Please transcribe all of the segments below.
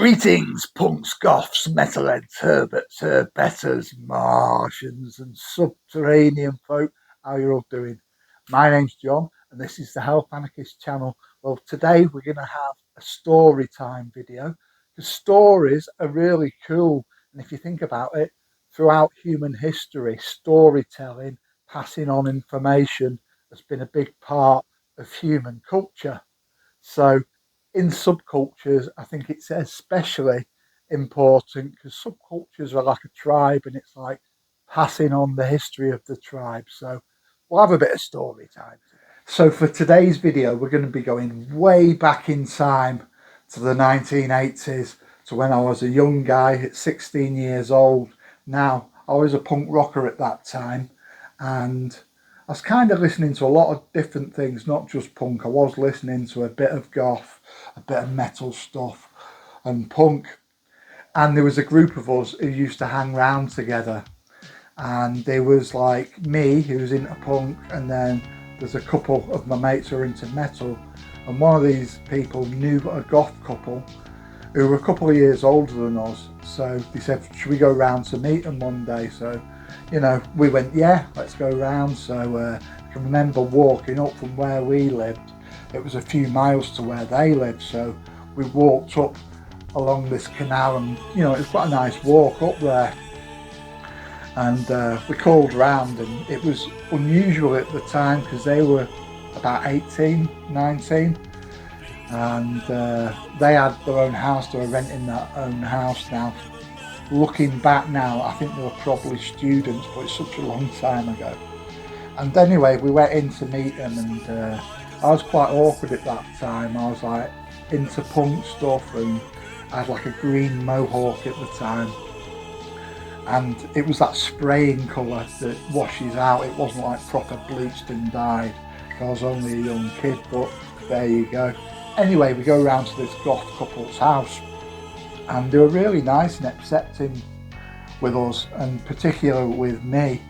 Greetings, punks, goths, metalheads, herberts, herbetters, Martians and subterranean folk. How you all doing? My name's John and this is the Health Anarchist channel. Well, today we're going to have a story time video because stories are really cool. And if you think about it, throughout human history, storytelling, passing on information has been a big part of human culture. So in subcultures, I think it's especially important because subcultures are like a tribe and it's like passing on the history of the tribe. So we'll have a bit of story time. So for today's video, we're going to be going way back in time to the 1980s, to when I was a young guy at 16 years old. Now, I was a punk rocker at that time and I was kind of listening to a lot of different things, not just punk. I was listening to a bit of goth, a bit of metal stuff and punk. And there was a group of us who used to hang round together. And there was like me, who was into punk, and then there's a couple of my mates who are into metal. And one of these people knew a goth couple who were a couple of years older than us. So they said, should we go round to meet them one day? So, you know, we went, yeah, let's go round. So I can remember walking up from where we lived. It was a few miles to where they lived. So we walked up along this canal and, you know, it was quite a nice walk up there. And we called round and it was unusual at the time because they were about 18, 19. And they had their own house, they were renting their own house now. Looking back now, I think they were probably students, but it's such a long time ago. And anyway, we went in to meet them and I was quite awkward at that time. I was like into punk stuff and I had like a green mohawk at the time. And it was that spraying colour that washes out. It wasn't like proper bleached and dyed. I was only a young kid, but there you go. Anyway, we go round to this goth couple's house and they were really nice and accepting with us, and particularly with me.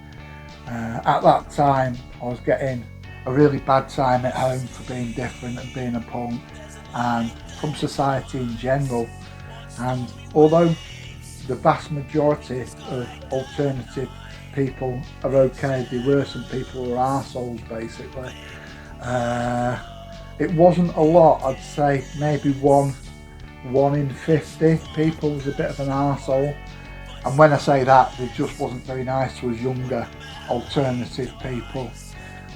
At that time I was getting a really bad time at home for being different and being a punk and from society in general. And although the vast majority of alternative people are okay, there were some people who were arseholes basically. It wasn't a lot, I'd say maybe one in 50 people was a bit of an arsehole. And when I say that, they just wasn't very nice to us younger alternative people.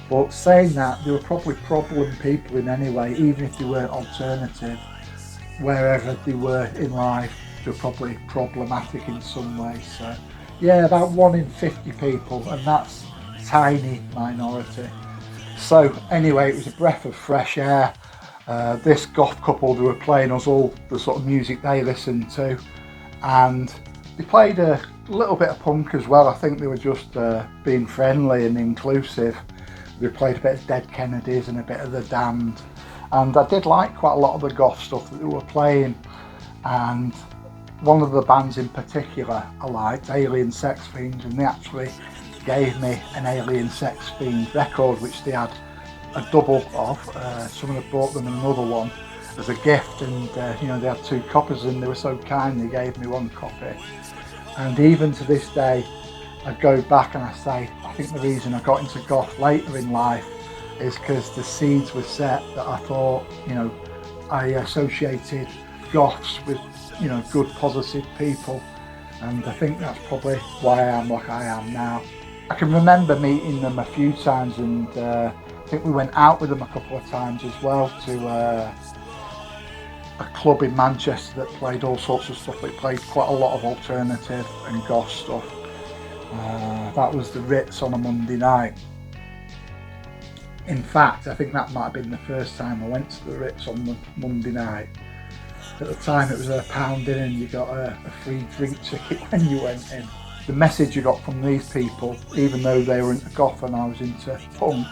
But saying that, they were probably problem people in any way, even if they weren't alternative. Wherever they were in life, they were probably problematic in some way. So yeah, about 1 in 50 people, and that's a tiny minority. So anyway, it was a breath of fresh air. This goth couple, they were playing us all the sort of music they listened to, and they played a little bit of punk as well. I think they were just being friendly and inclusive. They played a bit of Dead Kennedys and a bit of The Damned, and I did like quite a lot of the goth stuff that they were playing. And one of the bands in particular I liked, Alien Sex Fiends, and they actually gave me an Alien Sex Fiends record, which they had a double of. Someone had bought them another one as a gift, and you know, they had 2 copies and they were so kind they gave me 1 copy. And even to this day I go back and I say, I think the reason I got into goth later in life is because the seeds were set that I thought, you know, I associated goths with, you know, good positive people, and I think that's probably why I am like I am now. I can remember meeting them a few times, and I think we went out with them a couple of times as well to a club in Manchester that played all sorts of stuff. They played quite a lot of alternative and goth stuff. That was the Ritz on a Monday night. In fact, I think that might have been the first time I went to the Ritz on the Monday night. At the time it was £1 in and you got a free drink ticket when you went in. The message I got from these people, even though they were into goth and I was into punk,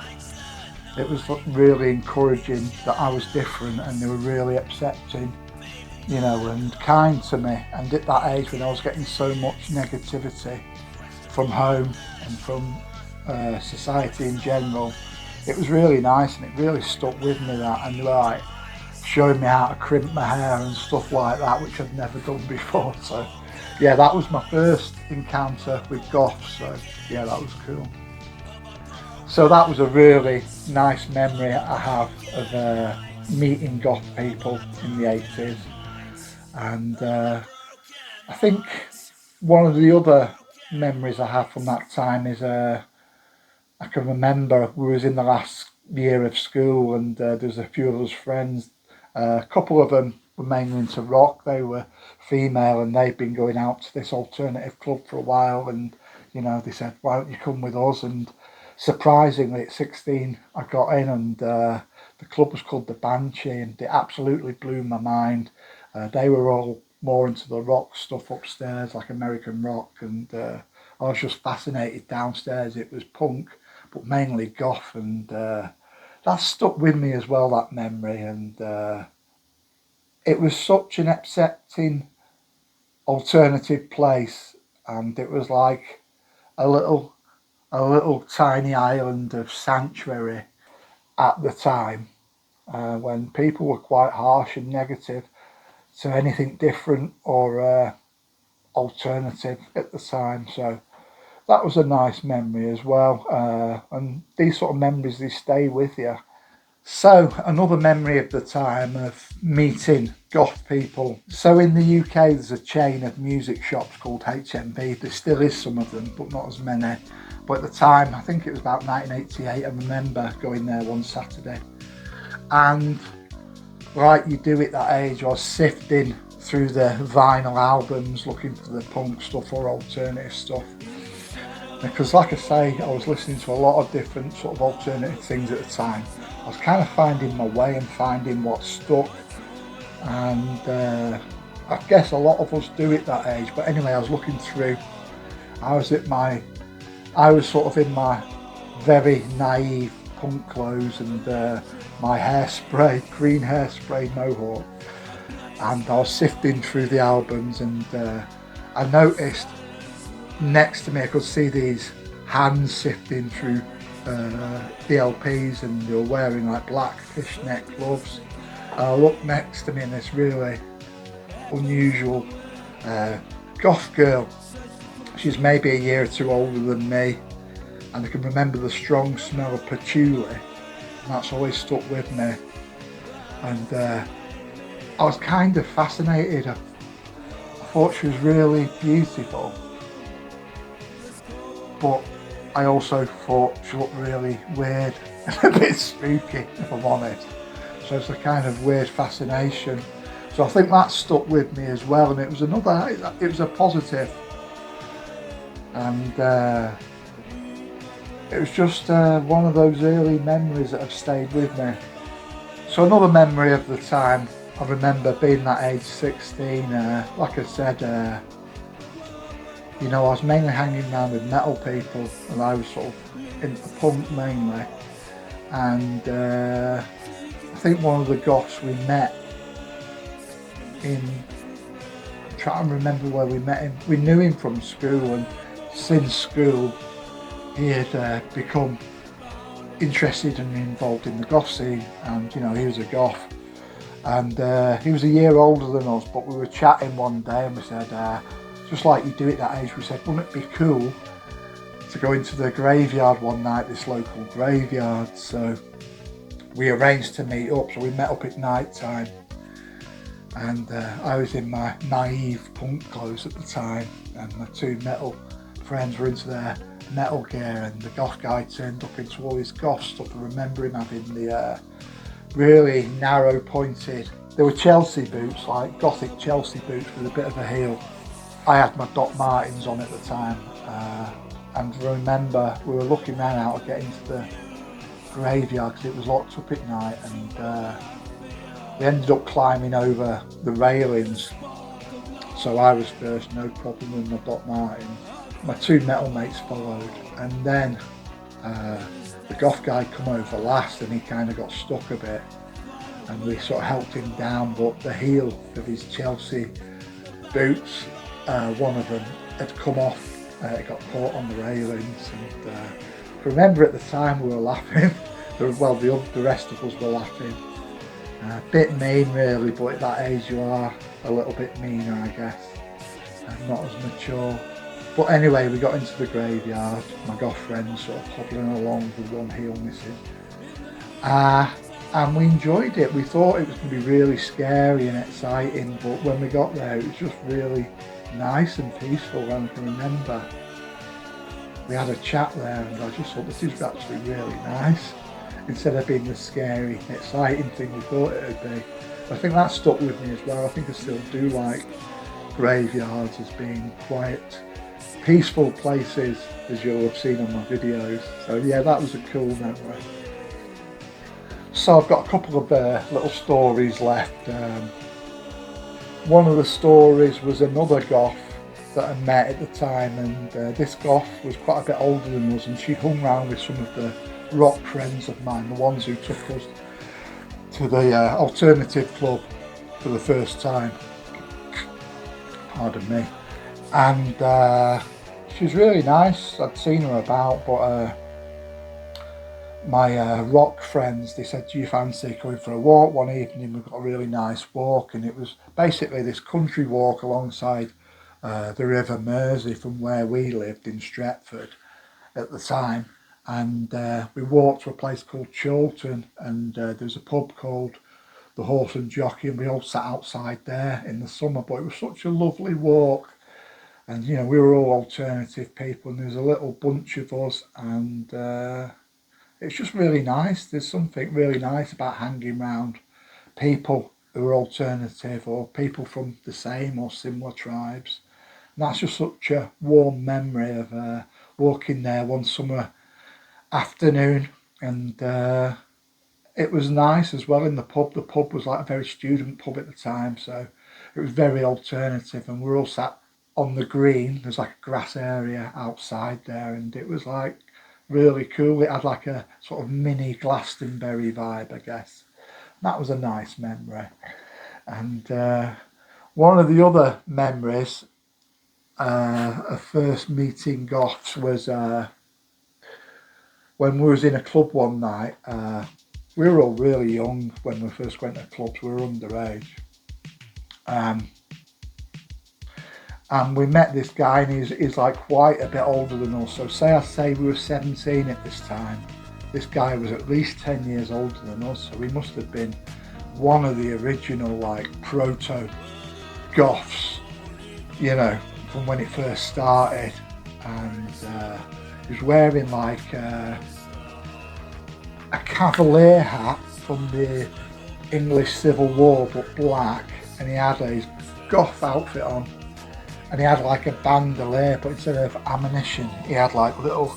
it was really encouraging that I was different, and they were really accepting, you know, and kind to me. And at that age, when I was getting so much negativity from home and from society in general, it was really nice and it really stuck with me that. And they were like, showing me how to crimp my hair and stuff like that, which I'd never done before. So yeah, that was my first encounter with goths. So yeah, that was cool. So that was a really nice memory I have of meeting goth people in the 80s. And I think one of the other memories I have from that time is I can remember we was in the last year of school, and there was a few of us friends. A couple of them were mainly into rock. They were female, and they'd been going out to this alternative club for a while. And they said, "Why don't you come with us?" And surprisingly, at 16, I got in, and the club was called the Banshee, and it absolutely blew my mind. They were all more into the rock stuff upstairs, like American rock, and I was just fascinated downstairs. It was punk, but mainly goth, and that stuck with me as well, that memory. And it was such an accepting alternative place, and it was like a little tiny island of sanctuary at the time, when people were quite harsh and negative to anything different or alternative at the time. So that was a nice memory as well. And these sort of memories, they stay with you. So another memory of the time of meeting goth people. So in the UK, there's a chain of music shops called HMV. There still is some of them, but not as many. But at the time, I think it was about 1988, I remember going there one Saturday. And like you do at that age, I was sifting through the vinyl albums looking for the punk stuff or alternative stuff. Because like I say, I was listening to a lot of different sort of alternative things at the time. I was kind of finding my way and finding what stuck. And I guess a lot of us do it that age. But anyway, I was looking through. I was sort of in my very naive punk clothes and my hairspray, green hairspray mohawk. And I was sifting through the albums, and I noticed next to me I could see these hands sifting through the LPs, and they were wearing like black fishnet gloves. I looked next to me, and this really unusual goth girl. She's maybe a year or two older than me, and I can remember the strong smell of patchouli, and that's always stuck with me. And I was kind of fascinated. I thought she was really beautiful, but I also thought she looked really weird and a bit spooky, if I'm honest. So it's a kind of weird fascination. So I think that stuck with me as well, and it was a positive. And it was just one of those early memories that have stayed with me. So another memory of the time, I remember being that age, 16, like I said, I was mainly hanging around with metal people, and I was sort of into punk mainly. And I think one of the goths we met I'm trying to remember where we met him. We knew him from school, and since school he had become interested and involved in the goth scene, and he was a goth. And he was a year older than us, but we were chatting one day, and we said, just like you do at that age, we said, wouldn't it be cool to go into the graveyard one night, this local graveyard? So we arranged to meet up, so we met up at night time. And I was in my naive punk clothes at the time, and my two metal friends were into their metal gear, and the goth guy turned up into all his goth stuff. I remember him having the really narrow pointed, they were Chelsea boots, like gothic Chelsea boots with a bit of a heel. I had my Doc Martens on at the time, and I remember we were looking around how to get into the graveyard because it was locked up at night, and we ended up climbing over the railings. So I was first, no problem with my Doc Martens. My two metal mates followed, and then the goth guy come over last, and he kind of got stuck a bit, and we sort of helped him down, but the heel of his Chelsea boots, one of them had come off. It got caught on the railings, and I remember at the time we were laughing. The rest of us were laughing, A bit mean really, but at that age you are a little bit meaner, I guess, and not as mature. But anyway, we got into the graveyard, my goth friends sort of hobbling along with one heel missing. And we enjoyed it. We thought it was going to be really scary and exciting, but when we got there it was just really nice and peaceful. And I can remember we had a chat there and I just thought this is actually really nice, instead of being the scary, exciting thing we thought it would be. I think that stuck with me as well. I think I still do like graveyards as being quiet, peaceful places, as you'll have seen on my videos. So yeah, that was a cool memory. So I've got a couple of little stories left. One of the stories was another goth that I met at the time, and this goth was quite a bit older than us, and she hung around with some of the rock friends of mine, the ones who took us to the alternative club for the first time. Pardon me. And she was really nice. I'd seen her about, but my rock friends, they said, do you fancy going for a walk one evening? We got a really nice walk, and it was basically this country walk alongside the River Mersey from where we lived in Stretford at the time. And we walked to a place called Chorlton, and there's a pub called the Horse and Jockey, and we all sat outside there in the summer. But it was such a lovely walk, and you know, we were all alternative people, and there was a little bunch of us, and it's just really nice. There's something really nice about hanging around people who are alternative, or people from the same or similar tribes. And that's just such a warm memory of walking there one summer afternoon, and it was nice as well in the pub. The pub was like a very student pub at the time, so it was very alternative, and we were all sat on the green. There's like a grass area outside there, and it was like really cool. It had like a sort of mini Glastonbury vibe, I guess. That was a nice memory. And one of the other memories of first meeting goths was when we was in a club one night. We were all really young when we first went to clubs. We were underage. And we met this guy, and he's like quite a bit older than us. So say we were 17 at this time. This guy was at least 10 years older than us. So he must have been one of the original like proto goths, you know, from when it first started. And he was wearing like a cavalier hat from the English Civil War, but black, and he had his goth outfit on. And he had like a bandolier, but instead of ammunition, he had like little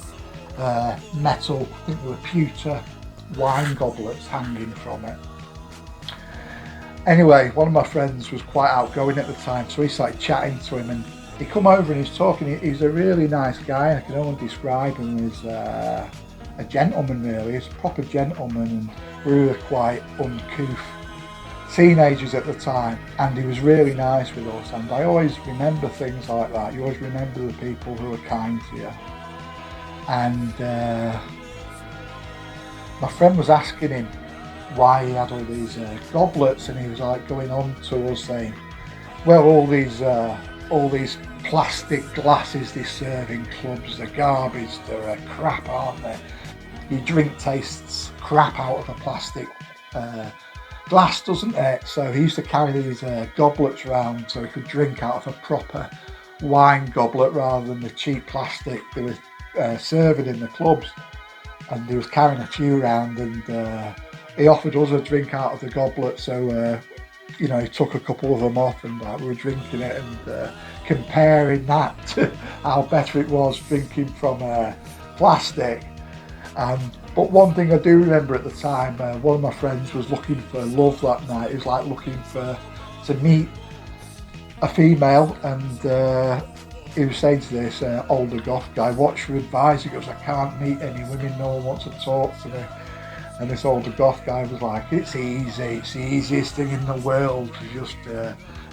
metal, I think they were pewter wine goblets hanging from it. Anyway, one of my friends was quite outgoing at the time, so he started chatting to him, and he come over and he's talking. He's a really nice guy. I can only describe him as a gentleman, really. He's a proper gentleman, and we were quite uncouth teenagers at the time, and he was really nice with us. And I always remember things like that. You always remember the people who are kind to you. And my friend was asking him why he had all these goblets, and he was like going on to us saying, well, all these plastic glasses they serve in clubs, they're garbage, they're crap, aren't they? Your drink tastes crap out of a plastic glass, doesn't it? So he used to carry these goblets around so he could drink out of a proper wine goblet rather than the cheap plastic they were serving in the clubs. And he was carrying a few around, and he offered us a drink out of the goblet, so you know, he took a couple of them off, and we were drinking it, and comparing that to how better it was drinking from plastic. But one thing I do remember at the time, one of my friends was looking for love that night. He was like looking to meet a female, and he was saying to this older goth guy, what's your advice? He goes, I can't meet any women, no one wants to talk to me. And this older goth guy was like, it's easy, it's the easiest thing in the world to just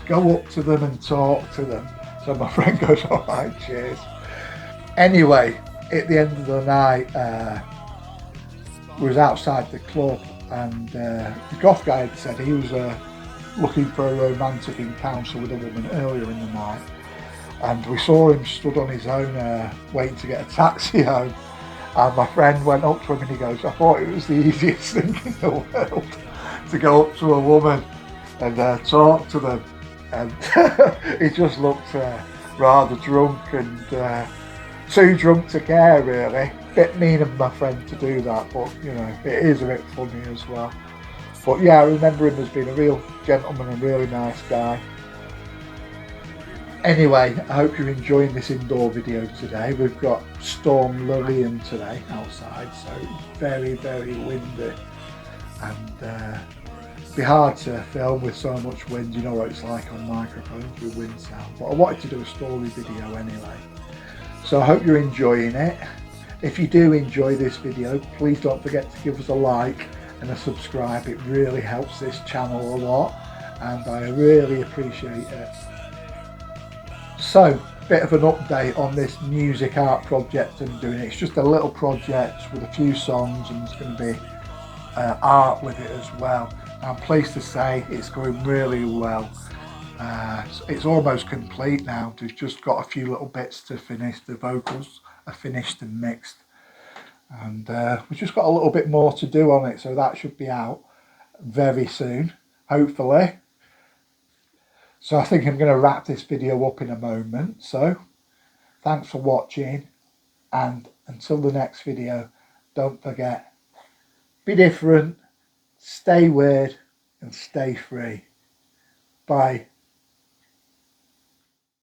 go up to them and talk to them. So my friend goes, all right, cheers. Anyway, at the end of the night, we was outside the club, and the goth guy had said he was looking for a romantic encounter with a woman earlier in the night, and we saw him stood on his own waiting to get a taxi home. And my friend went up to him and he goes, I thought it was the easiest thing in the world to go up to a woman and talk to them. And he just looked rather drunk and too drunk to care, really. Bit mean of my friend to do that, but you know, it is a bit funny as well. But yeah, I remember him as being a real gentleman and really nice guy. Anyway, I hope you're enjoying this indoor video today. We've got Storm Lillian today outside, so it's very, very windy, and it'd be hard to film with so much wind. You know what it's like on microphones with wind sound, but I wanted to do a story video anyway. So I hope you're enjoying it. If you do enjoy this video, please don't forget to give us a like and a subscribe. It really helps this channel a lot, and I really appreciate it. So, bit of an update on this music art project I'm doing. It's just a little project with a few songs, and there's going to be art with it as well. I'm pleased to say it's going really well. It's almost complete now. We've just got a few little bits to finish. The vocals are finished and mixed, and we've just got a little bit more to do on it, so that should be out very soon, hopefully. So I think I'm going to wrap this video up in a moment. So thanks for watching, and until the next video, don't forget, be different, stay weird, and stay free. Bye.